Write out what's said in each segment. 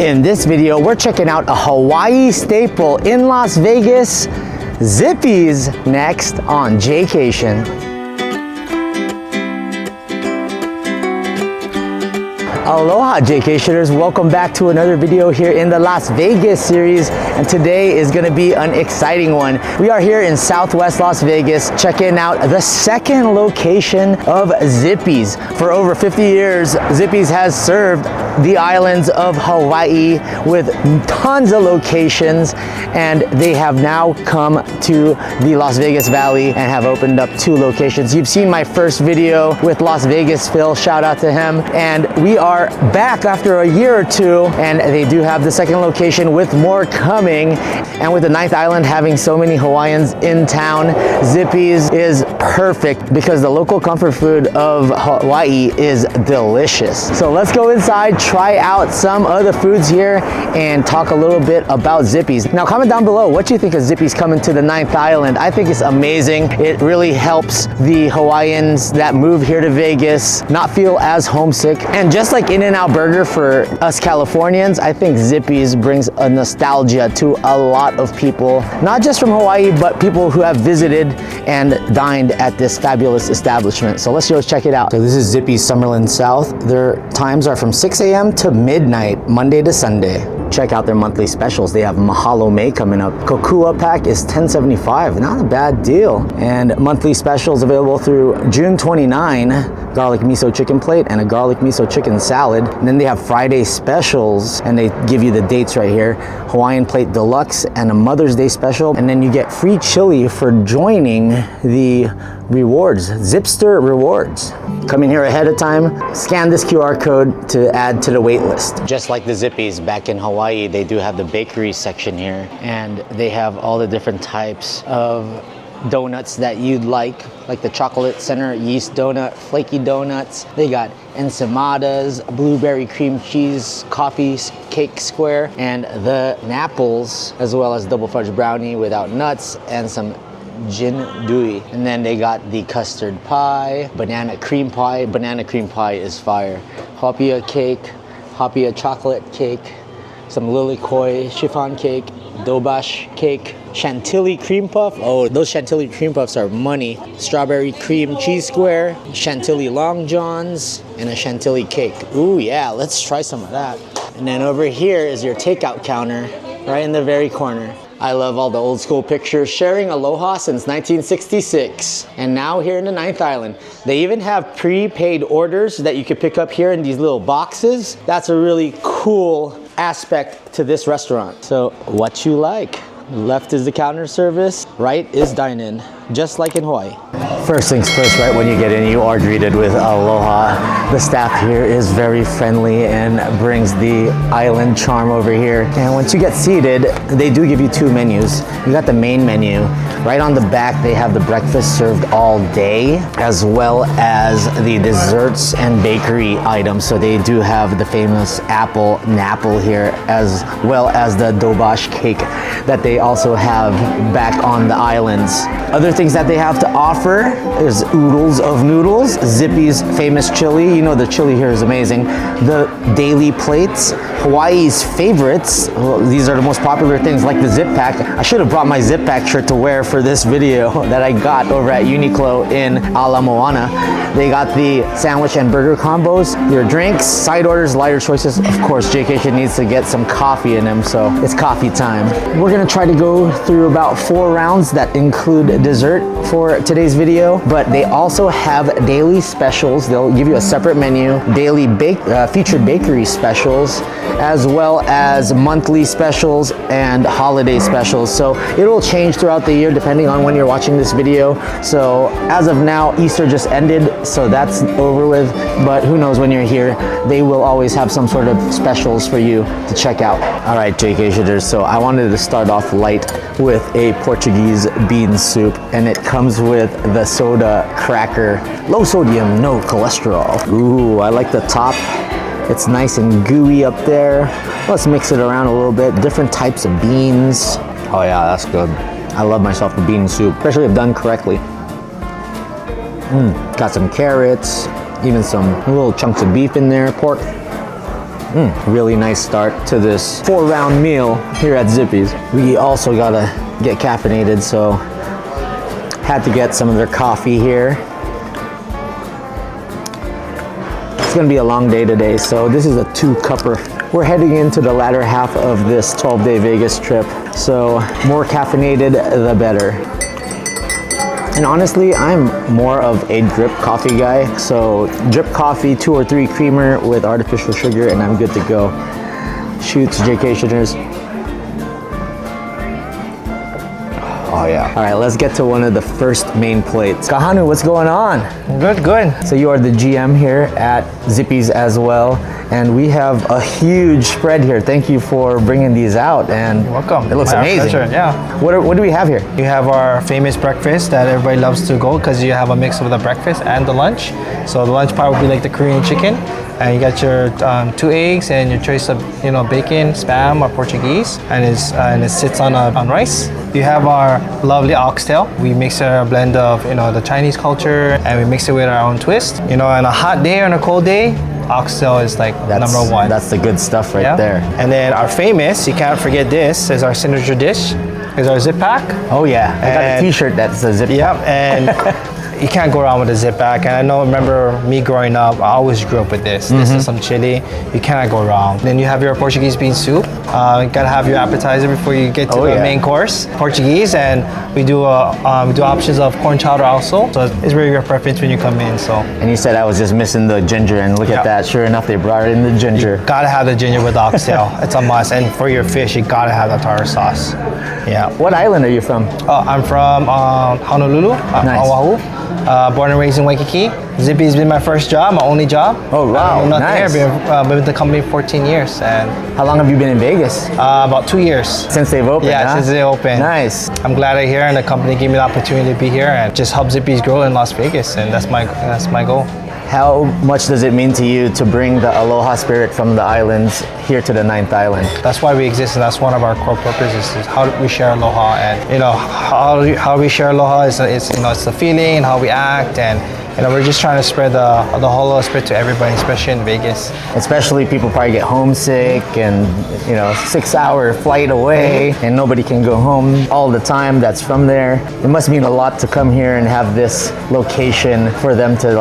In this video, we're checking out a Hawaii staple in Las Vegas, Zippy's, next on Jaycation. Aloha Jaycationers, welcome back to another video here in the Las Vegas series, and today is going to be an exciting one. We are here in Southwest Las Vegas checking out the second location of Zippy's. For over 50 years, Zippy's has served the islands of Hawaii with tons of locations, and they have now come to the Las Vegas Valley and have opened up 2 locations. You've seen my first video with Las Vegas Phil, shout out to him, and we are back after a year or 2, and they do have the second location with more coming. And with the 9th island having so many Hawaiians in town, Zippy's is perfect because the local comfort food of Hawaii is delicious. So let's go inside, try out some of the foods here, and talk a little bit about Zippy's. Now comment down below what you think of Zippy's coming to the 9th island. I think it's amazing. It really helps the Hawaiians that move here to Vegas not feel as homesick. And just like In-N-Out Burger for us Californians, I think Zippy's brings a nostalgia to a lot of people, not just from Hawaii, but people who have visited and dined at this fabulous establishment. So let's go check it out. So this is Zippy's Summerlin South. Their times are from 6 a.m. to midnight, Monday to Sunday. Check out their monthly specials. They have Mahalo May coming up. Kokua pack is $10.75, not a bad deal. And monthly specials available through June 29, garlic miso chicken plate and a garlic miso chicken salad. And then they have Friday specials, and they give you the dates right here. Hawaiian plate deluxe and a Mother's Day special. And then you get free chili for joining the rewards, Zipster rewards. Come in here ahead of time, scan this QR code to add to the wait list. Just like the Zippy's back in Hawaii, they do have the bakery section here, and they have all the different types of donuts that you'd like the chocolate center yeast donut, flaky donuts. They got ensamadas, blueberry cream cheese, coffee cake square, and the Napples, as well as double fudge brownie without nuts and some gin dewey. And then they got the custard pie, banana cream pie. Banana cream pie is fire. Hopia cake, hopia chocolate cake, some lilikoi chiffon cake, dobash cake, chantilly cream puff. Oh, those chantilly cream puffs are money. Strawberry cream cheese square, chantilly long johns, and a chantilly cake. Ooh yeah, let's try some of that. And then over here is your takeout counter, right in the very corner. I love all the old school pictures, sharing Aloha since 1966. And now here in the 9th island, they even have prepaid orders that you can pick up here in these little boxes. That's a really cool aspect to this restaurant. So what you like? Left is the counter service, right is dine-in, just like in Hawaii. First things first, right when you get in, you are greeted with aloha. The staff here is very friendly and brings the island charm over here. And once you get seated, they do give you 2 menus. You got the main menu. Right on the back, they have the breakfast served all day, as well as the desserts and bakery items. So they do have the famous apple napple here, as well as the dobash cake that they also have back on the islands. Other things that they have to offer is oodles of noodles, Zippy's famous chili. You know the chili here is amazing. The daily plates, Hawaii's favorites. Well, these are the most popular things like the Zipack. I should have brought my Zipack shirt to wear for this video that I got over at Uniqlo in Ala Moana. They got the sandwich and burger combos, your drinks, side orders, lighter choices. Of course, Jaycation needs to get some coffee in them, so it's coffee time. We're gonna try to go through about 4 rounds that include dessert for today's video, but they also have daily specials. They'll give you a separate menu, daily featured bakery specials, as well as monthly specials and holiday specials. So it will change throughout the year depending on when you're watching this video. So as of now, Easter just ended, so that's over with, but who knows when you're here, they will always have some sort of specials for you to check out. All right, Jaycationers, so I wanted to start off light with a Portuguese bean soup, and it comes with the soda cracker, low sodium, no cholesterol. Ooh, I like the top. It's nice and gooey up there. Let's mix it around a little bit. Different types of beans. Oh yeah, that's good. I love myself a bean soup, especially if done correctly. Got some carrots, even some little chunks of beef in there, pork. Really nice start to this 4-round meal here at Zippy's. We also gotta get caffeinated, so had to get some of their coffee here. It's gonna be a long day today, so this is a 2-cupper. We're heading into the latter half of this 12-day Vegas trip, so more caffeinated, the better. And honestly, I'm more of a drip coffee guy, so drip coffee, 2 or 3 creamer with artificial sugar, and I'm good to go. Shoots, Jaycationers. Oh yeah. All right, let's get to one of the first main plates. Kahanu, what's going on? Good, good. So you are the GM here at Zippy's as well, and we have a huge spread here. Thank you for bringing these out, and You're welcome. it looks My amazing. pleasure, yeah. What do we have here? You have our famous breakfast that everybody loves to go because you have a mix of the breakfast and the lunch. So the lunch part would be like the Korean chicken, and you got your 2 eggs and your choice of bacon, spam, or Portuguese, and it sits on rice. You have our lovely oxtail. We mix a blend of the Chinese culture, and we mix it with our own twist. On a hot day or on a cold day, oxtail is like number 1. That's the good stuff right there. And then our famous, you can't forget this, is our signature dish, is our Zipack. Oh yeah, I got a t-shirt that says Zippy. Yep, and you can't go wrong with a Zipack. And remember me growing up, I always grew up with this. This is some chili, you cannot go wrong. Then you have your Portuguese bean soup. You gotta have your appetizer before you get to the main course. Portuguese, and we do options of corn chowder also. So it's really your preference when you come in. So. And you said I was just missing the ginger, and look at that. Sure enough, they brought in the ginger. You gotta have the ginger with oxtail. It's a must. And for your fish, you gotta have the tartar sauce. Yeah. What island are you from? I'm from Honolulu, Nice. Oahu. Born and raised in Waikiki. Zippy's been my first job, my only job. Oh wow, nice. Here. Been with the company 14 years. And how long have you been in Vegas? About 2 years. Since they've opened, Yeah, since they opened. Nice. I'm glad I'm here, and the company gave me the opportunity to be here and just help Zippy's grow in Las Vegas, and that's my goal. How much does it mean to you to bring the Aloha spirit from the islands here to the 9th island? That's why we exist, and that's one of our core purposes, is how do we share Aloha. And how we share Aloha is it's the feeling and how we act, and we're just trying to spread the Aloha spirit to everybody, especially in Vegas. Especially people probably get homesick, and 6-hour flight away, and nobody can go home all the time that's from there. It must mean a lot to come here and have this location for them to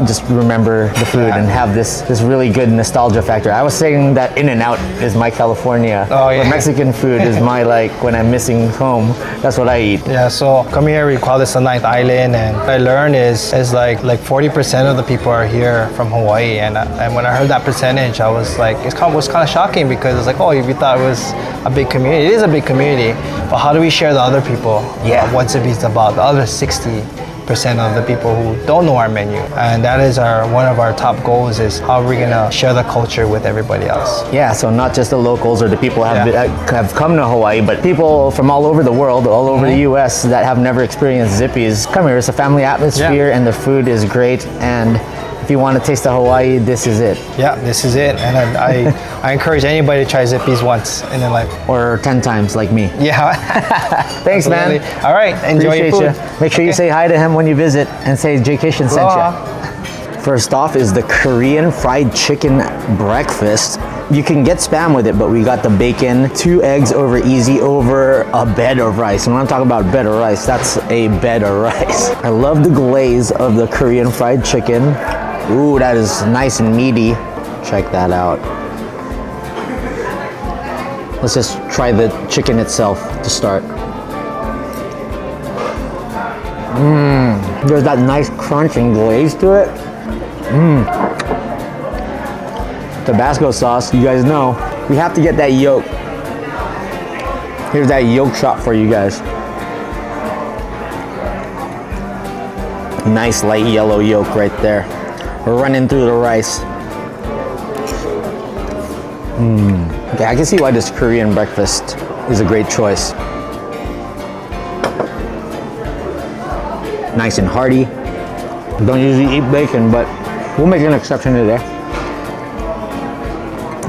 just remember the food and have this really good nostalgia factor. I was saying that In-N-Out is my California. Oh yeah. But Mexican food is my when I'm missing home, that's what I eat. Yeah, so come here, we call this the 9th island, and what I learned is like 40% of the people are here from Hawaii, and when I heard that percentage, I was like, it was kind of shocking, because it's like, oh, we thought it was a big community. It is a big community, but how do we share the other people? Yeah. What Zippy's about, the other 60% of the people who don't know our menu, and that is one of our top goals, is how are we gonna share the culture with everybody else. Yeah, so not just the locals or the people who have come to Hawaii, but people from all over the world, all over the US that have never experienced Zippy's. Come here, it's a family atmosphere, and the food is great, and if you want to taste the Hawaii, this is it. Yeah, this is it, and I encourage anybody to try Zippy's once in their life. Or 10 times like me. Yeah. Thanks, man. All right, enjoy your food. Appreciate you. Make sure you say hi to him when you visit, and say Jaycation sent you. First off is the Korean fried chicken breakfast. You can get spam with it, but we got the bacon, 2 eggs over easy over a bed of rice. And when I'm talking about bed of rice, that's a bed of rice. I love the glaze of the Korean fried chicken. Ooh, that is nice and meaty. Check that out. Let's just try the chicken itself to start. There's that nice crunch and glaze to it. Tabasco sauce, you guys know, we have to get that yolk. Here's that yolk shot for you guys. Nice light yellow yolk right there. Running through the rice. Okay, I can see why this Korean breakfast is a great choice. Nice and hearty. Don't usually eat bacon, but we'll make an exception today.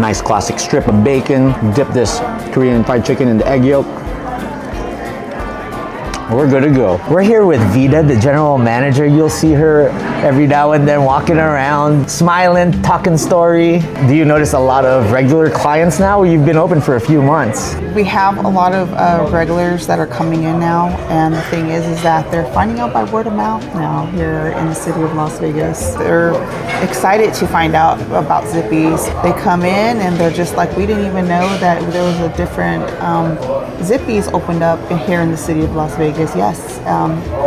Nice classic strip of bacon. Dip this Korean fried chicken in the egg yolk. We're good to go. We're here with Vita, the general manager. You'll see her every now and then, walking around, smiling, talking story. Do you notice a lot of regular clients now? You've been open for a few months. We have a lot of regulars that are coming in now, and the thing is that they're finding out by word of mouth now here in the city of Las Vegas. They're excited to find out about Zippy's. They come in and they're just like, we didn't even know that there was a different Zippy's opened up here in the city of Las Vegas. Yes,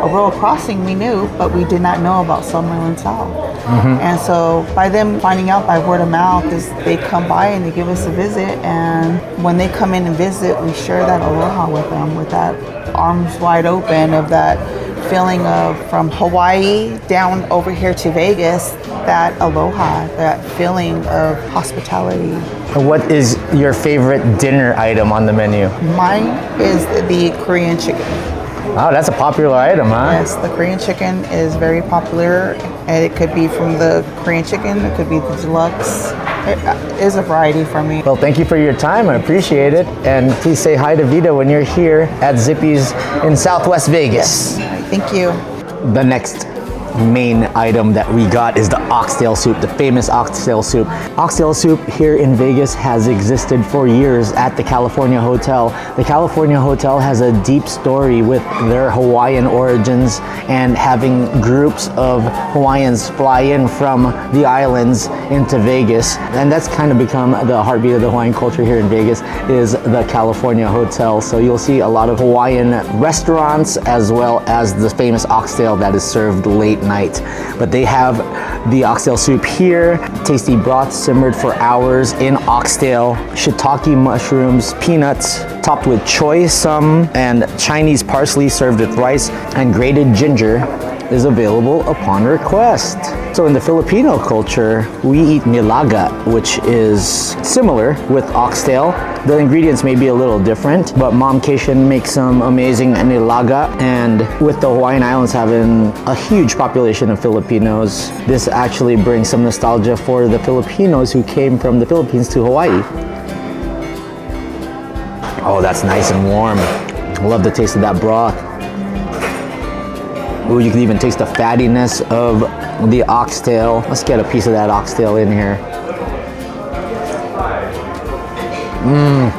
Aurora Crossing we knew, but we did not know about Summerlin South. And so by them finding out by word of mouth, is they come by and they give us a visit, and when they come in and visit, we share that aloha with them, with that arms wide open of that feeling of from Hawaii down over here to Vegas, that aloha, that feeling of hospitality. What is your favorite dinner item on the menu? Mine is the Korean chicken. Oh, that's a popular item, huh? Yes, the Korean chicken is very popular, and it could be from the Korean chicken, it could be the deluxe. It is a variety for me. Well, thank you for your time. I appreciate it. And please say hi to Vita when you're here at Zippy's in Southwest Vegas. Thank you. The next main item that we got is the oxtail soup, the famous oxtail soup. Oxtail soup here in Vegas has existed for years at the California Hotel. The California Hotel has a deep story with their Hawaiian origins and having groups of Hawaiians fly in from the islands into Vegas. And that's kind of become the heartbeat of the Hawaiian culture here in Vegas, is the California Hotel. So you'll see a lot of Hawaiian restaurants as well as the famous oxtail that is served late night. But they have the oxtail soup here, tasty broth simmered for hours in oxtail, shiitake mushrooms, peanuts, topped with choy sum and Chinese parsley served with rice, and grated ginger is available upon request. So in the Filipino culture, we eat nilaga, which is similar with oxtail. The ingredients may be a little different, but Mom Cation makes some amazing nilaga, and with the Hawaiian Islands having a huge population of Filipinos, this actually brings some nostalgia for the Filipinos who came from the Philippines to Hawaii. Oh, that's nice and warm. I love the taste of that broth. Ooh, you can even taste the fattiness of the oxtail. Let's get a piece of that oxtail in here.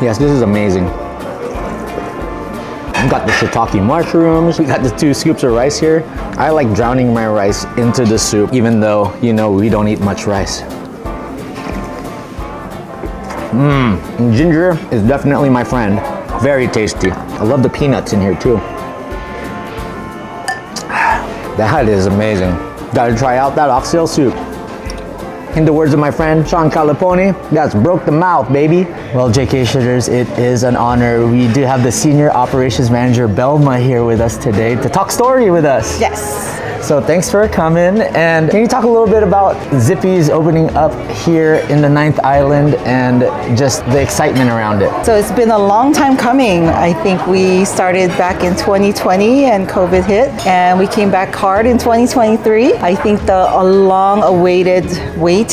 Yes, this is amazing. We've got the shiitake mushrooms. We got the 2 scoops of rice here. I like drowning my rice into the soup, even though, you know, we don't eat much rice. Ginger is definitely my friend. Very tasty. I love the peanuts in here too. That is amazing. Gotta try out that oxtail soup. In the words of my friend Sean Calipone, that's broke the mouth, baby. Well, Jaycationers, it is an honor. We do have the Senior Operations Manager, Belma, here with us today to talk story with us. Yes. So thanks for coming. And can you talk a little bit about Zippy's opening up here in the 9th Island and just the excitement around it? So it's been a long time coming. I think we started back in 2020 and COVID hit, and we came back hard in 2023. I think the long-awaited wait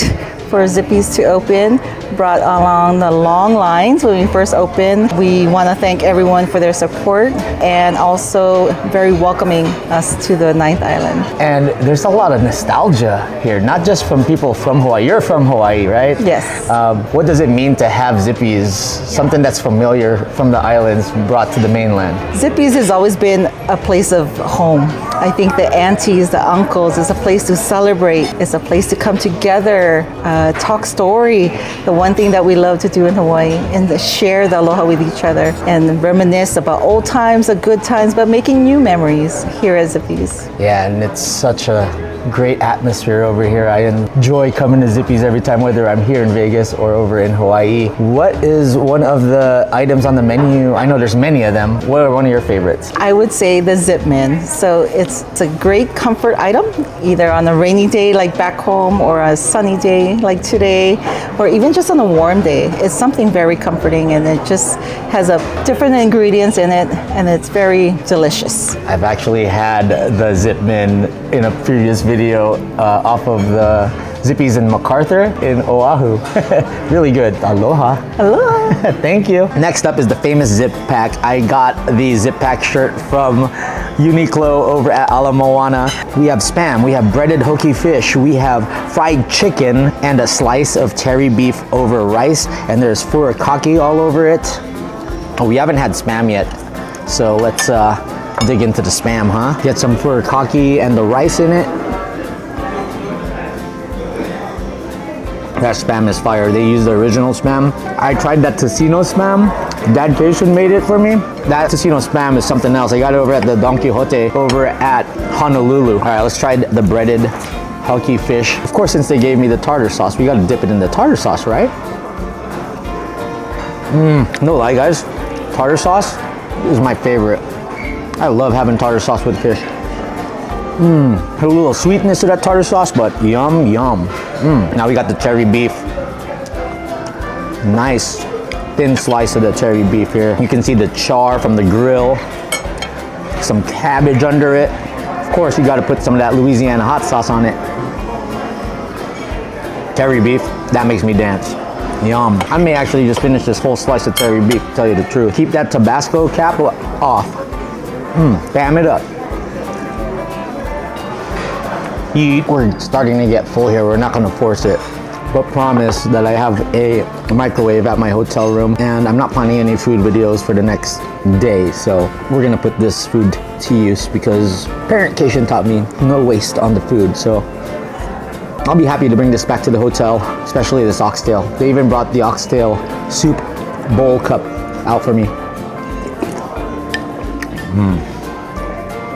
for Zippy's to open brought along the long lines when we first opened. We want to thank everyone for their support and also very welcoming us to the 9th Island. And there's a lot of nostalgia here, not just from people from Hawaii. You're from Hawaii, right? Yes. What does it mean to have Zippy's, something that's familiar from the islands, brought to the mainland? Zippy's has always been a place of home. I think the aunties, the uncles, it's a place to celebrate. It's a place to come together, talk story. The one thing that we love to do in Hawaii, and to share the aloha with each other and reminisce about old times, the good times, but making new memories here at Zippy's. Yeah, and it's such a great atmosphere over here. I enjoy coming to Zippy's every time, whether I'm here in Vegas or over in Hawaii. What is one of the items on the menu? I know there's many of them. What are one of your favorites? I would say the Zipman. So it's a great comfort item, either on a rainy day like back home or a sunny day like today, or even just on a warm day. It's something very comforting, and it just has a different ingredients in it, and it's very delicious. I've actually had the Zipman in a previous video off of the Zippy's in MacArthur in Oahu. Really good. Aloha. Aloha. Thank you. Next up is the famous Zipack. I got the Zipack shirt from Uniqlo over at Ala Moana. We have Spam, we have breaded hoki fish, we have fried chicken, and a slice of terry beef over rice, and there's furikake all over it. Oh, we haven't had Spam yet, so let's dig into the Spam, huh? Get some furikake and the rice in it. That Spam is fire. They use the original Spam. I tried that tocino Spam. Jaycation made it for me. That tocino Spam is something else. I got it over at the Don Quixote over at Honolulu. All right, let's try the breaded hoki fish. Of course, since they gave me the tartar sauce, we gotta dip it in the tartar sauce, right? No lie, guys. Tartar sauce is my favorite. I love having tartar sauce with fish. A little sweetness to that tartar sauce, but yum, yum. Now we got the terry beef. Nice thin slice of the terry beef here. You can see the char from the grill. Some cabbage under it. Of course, you gotta put some of that Louisiana hot sauce on it. Terry beef, that makes me dance. Yum. I may actually just finish this whole slice of terry beef, to tell you the truth. Keep that Tabasco cap off. Bam it up. We're starting to get full here. We're not gonna force it, but promise that I have a microwave at my hotel room, and I'm not planning any food videos for the next day. So we're gonna put this food to use because Parentcation taught me no waste on the food. So I'll be happy to bring this back to the hotel, especially this oxtail. They even brought the Oxtail Soup bowl cup out for me.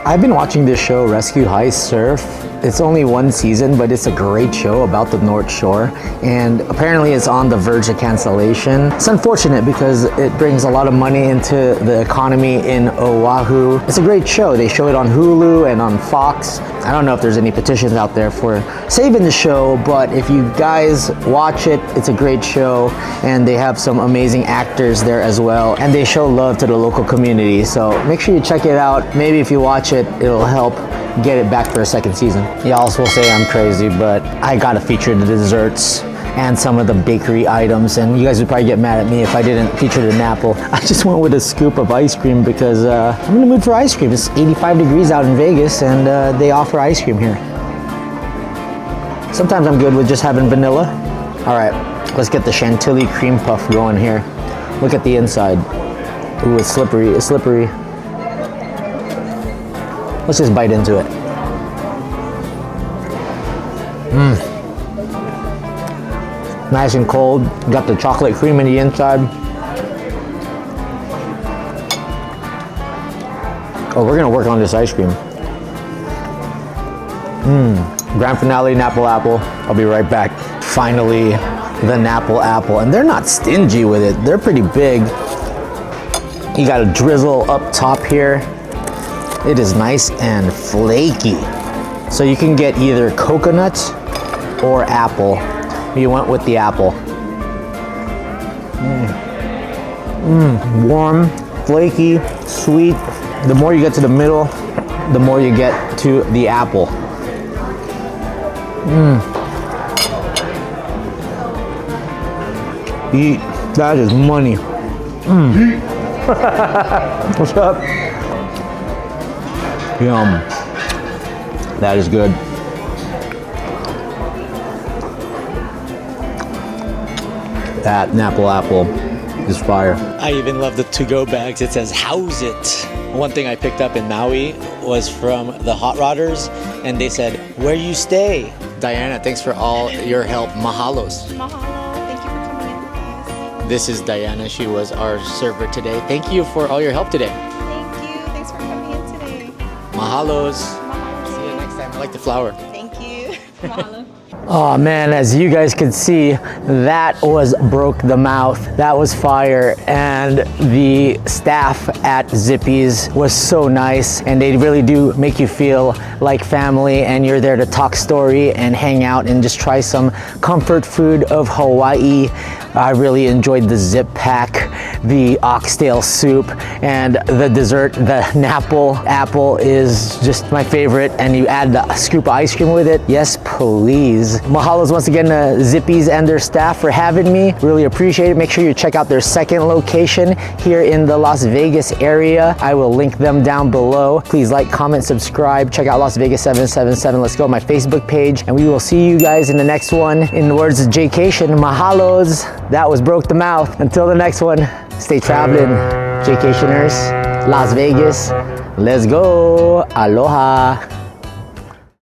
I've been watching this show, Rescue High Surf. It's only one season, but it's a great show about the North Shore, and apparently it's on the verge of cancellation. It's unfortunate because it brings a lot of money into the economy in Oahu. It's a great show. They show it on Hulu and on Fox. I don't know if there's any petitions out there for saving the show, but if you guys watch it, it's a great show, and they have some amazing actors there as well, and they show love to the local community. So make sure you check it out. Maybe if you watch it, it'll help get it back for a second season. Y'all will say I'm crazy, but I gotta feature the desserts and some of the bakery items, and you guys would probably get mad at me if I didn't feature the Napple. I just went with a scoop of ice cream because I'm in the mood for ice cream. It's 85 degrees out in Vegas, and they offer ice cream here. Sometimes I'm good with just having vanilla. All right, let's get the Chantilly cream puff going here. Look at the inside. Ooh, it's slippery, it's slippery. Let's just bite into it. Nice and cold. Got the chocolate cream in the inside. Oh, we're gonna work on this ice cream. Grand finale, Napple apple. I'll be right back. Finally, the Napple apple. And they're not stingy with it. They're pretty big. You got a drizzle up top here. It is nice and flaky. So you can get either coconut or apple. You went with the apple. Warm, flaky, sweet. The more you get to the middle, the more you get to the apple. Eat. That is money. What's up? Yum. That is good. That Napple apple is fire. I even love the to-go bags. It says, "House it." One thing I picked up in Maui was from the Hot Rodders, and they said, "Where you stay?" Diana, thanks for all your help. Mahalos. Mahalo. Thank you for coming in with us. This is Diana. She was our server today. Thank you for all your help today. Thank you. Thanks for coming in today. Mahalos. Mahalo. See you next time. I like the flower. Thank you. Mahalo. Oh man, as you guys can see, that was broke the mouth. That was fire. And the staff at Zippy's was so nice, and they really do make you feel like family, and you're there to talk story and hang out and just try some comfort food of Hawaii. I really enjoyed the Zipack. the oxtail soup, and the dessert, the Napple apple is just my favorite, and you add a scoop of ice cream with it. Yes, please. Mahalos once again to Zippy's and their staff for having me. Really appreciate it. Make sure you check out their second location here in the Las Vegas area. I will link them down below. Please like, comment, subscribe. Check out Las Vegas 777. Let's go on my Facebook page, and we will see you guys in the next one. In the words of Jaycation, mahalos. That was Broke the Mouth. Until the next one, stay traveling, Jaycationers. Las Vegas. Let's go. Aloha.